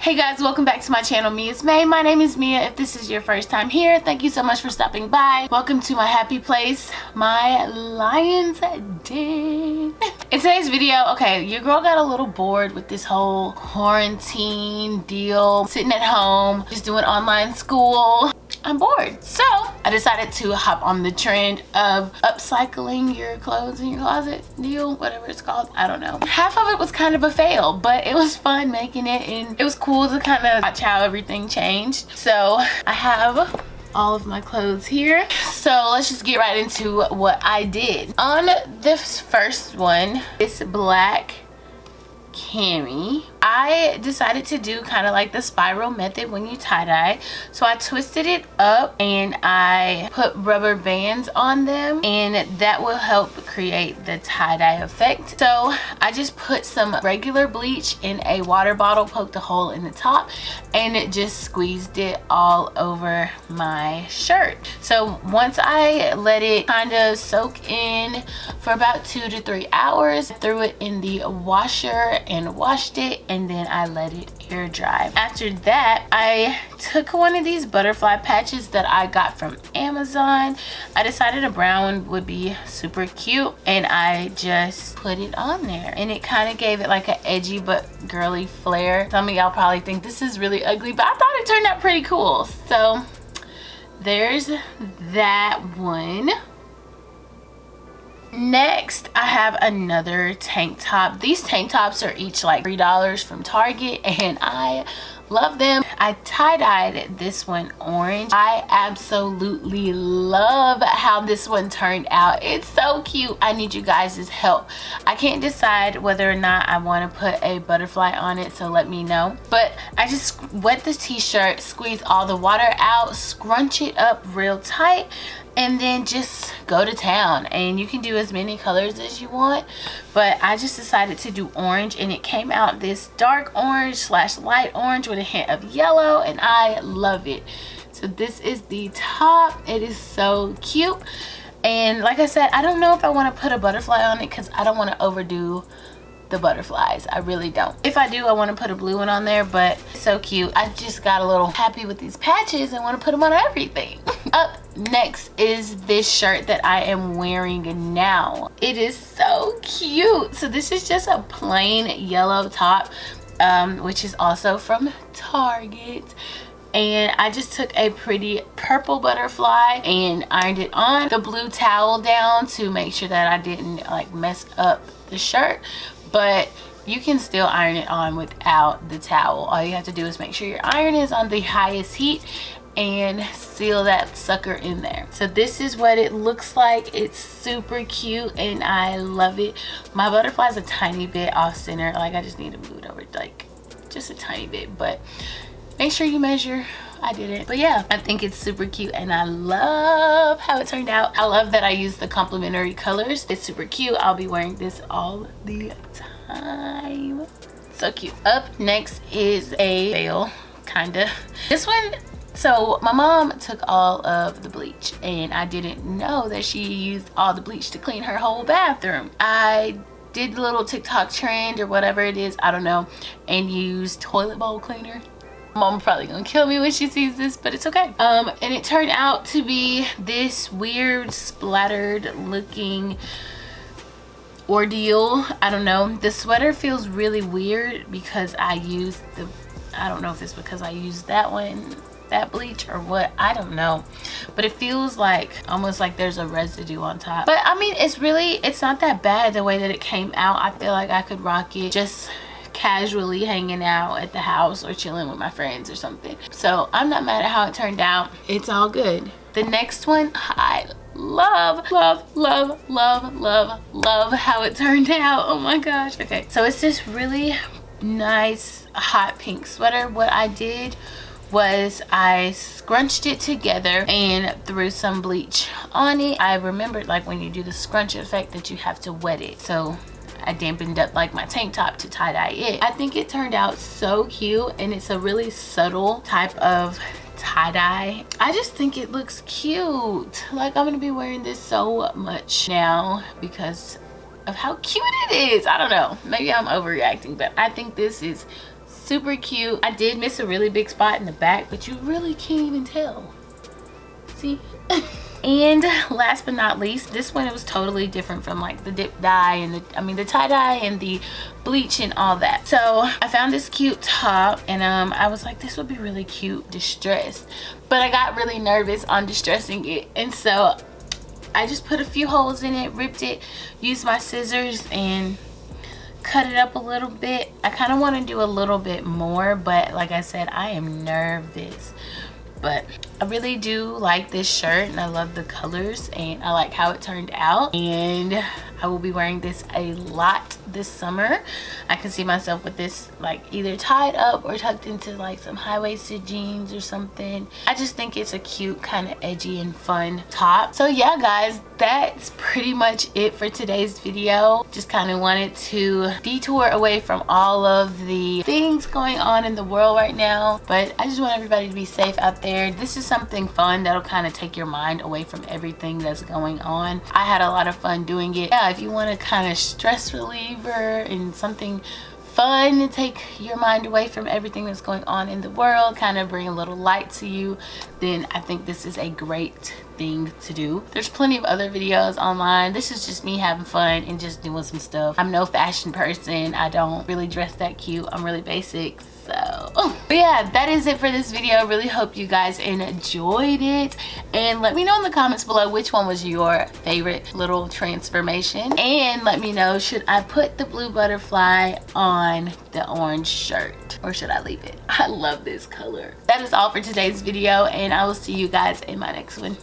Hey guys, welcome back to my channel. Mia's May. My name is Mia. If this is your first time here, thank you so much for stopping by. Welcome to my happy place, my lion's den. In today's video, okay, your girl got a little bored with this whole quarantine deal, sitting at home, just doing online school. I'm bored, so I decided to hop on the trend of upcycling your clothes in your closet deal, whatever it's called. I don't know. Half of it was kind of a fail, but it was fun making it, and it was cool to kind of watch how everything changed. So I have all of my clothes here, so let's just get right into what I did. On this first one, this black cami, I decided to do kind of like the spiral method when you tie-dye. So I twisted it up and I put rubber bands on them, and that will help create the tie-dye effect. So I just put some regular bleach in a water bottle, poked a hole in the top, and it just squeezed it all over my shirt. So once I let it kind of soak in for about 2 to 3 hours, I threw it in the washer and washed it, and then I let it air dry. After that, I took one of these butterfly patches that I got from Amazon. I decided a brown one would be super cute, and I just put it on there, and it kind of gave it like an edgy but girly flair. Some of y'all probably think this is really ugly, but I thought it turned out pretty cool. So there's that one. Next, I have another tank top. These tank tops are each like $3 from Target, and I love them. I tie-dyed this one orange. I absolutely love how this one turned out. It's so cute. I need you guys' help. I can't decide whether or not I want to put a butterfly on it, so let me know. But I just wet the t-shirt, squeeze all the water out, scrunch it up real tight, and then just go to town. And you can do as many colors as you want, but I just decided to do orange, and it came out this dark orange slash light orange with a hint of yellow, and I love it. So this is the top. It is so cute, and like I said, I don't know if I want to put a butterfly on it because I don't want to overdo the butterflies. I really don't. If I do, I want to put a blue one on there, but it's so cute. I just got a little happy with these patches and want to put them on everything. Up next is this shirt that I am wearing now. It is so cute. So this is just a plain yellow top, which is also from Target. And I just took a pretty purple butterfly and ironed it on the blue towel down to make sure that I didn't like mess up the shirt. But you can still iron it on without the towel. All you have to do is make sure your iron is on the highest heat and seal that sucker in there. So this is what it looks like. It's super cute and I love it. My butterfly is a tiny bit off center. Like I just need to move it over like just a tiny bit, but make sure you measure. I didn't, but yeah, I think it's super cute and I love how it turned out. I love that I used the complementary colors. It's super cute. I'll be wearing this all the time. So cute. Up next is a veil, kinda. This one, so my mom took all of the bleach and I didn't know that she used all the bleach to clean her whole bathroom. I did the little TikTok trend or whatever it is, I don't know, and used toilet bowl cleaner. Mom's probably gonna kill me when she sees this, but it's okay. And it turned out to be this weird splattered looking ordeal. I don't know. The sweater feels really weird because I used the, I don't know if it's because I used that one, that bleach or what, I don't know, but it feels like almost like there's a residue on top. But I mean, it's not that bad the way that it came out. I feel like I could rock it just casually hanging out at the house or chilling with my friends or something. So I'm not mad at how it turned out. It's all good. The next one, I love how it turned out. Oh my gosh. Okay, so it's this really nice hot pink sweater. What I did was I scrunched it together and threw some bleach on it. I remembered like when you do the scrunch effect that you have to wet it, so I dampened up like my tank top to tie-dye it. I think it turned out so cute, and it's a really subtle type of tie-dye. I just think it looks cute. Like I'm gonna be wearing this so much now because of how cute it is. I don't know, maybe I'm overreacting, but I think this is super cute. I did miss a really big spot in the back, but you really can't even tell. See? And last but not least, this one, it was totally different from like the dip dye and the tie-dye and the bleach and all that. So I found this cute top, and I was like, this would be really cute distressed, but I got really nervous on distressing it, and so I just put a few holes in it, ripped it, used my scissors and cut it up a little bit. I kind of want to do a little bit more, but like I said, I am nervous. But I really do like this shirt, and I love the colors, and I like how it turned out, and I will be wearing this a lot this summer. I can see myself with this like either tied up or tucked into like some high-waisted jeans or something. I just think it's a cute, kind of edgy and fun top. So yeah guys, that's pretty much it for today's video. Just kind of wanted to detour away from all of the things going on in the world right now, but I just want everybody to be safe out there. This is something fun that'll kind of take your mind away from everything that's going on. I had a lot of fun doing it. Yeah, if you want to kind of stress reliever and something fun to take your mind away from everything that's going on in the world, kind of bring a little light to you, then I think this is a great thing to do. There's plenty of other videos online. This is just me having fun and just doing some stuff. I'm no fashion person. I don't really dress that cute. I'm really basic. So but yeah, that is it for this video. Really hope you guys enjoyed it, and let me know in the comments below which one was your favorite little transformation, and let me know, should I put the blue butterfly on the orange shirt or should I leave it? I love this color. That is all for today's video, and I will see you guys in my next one.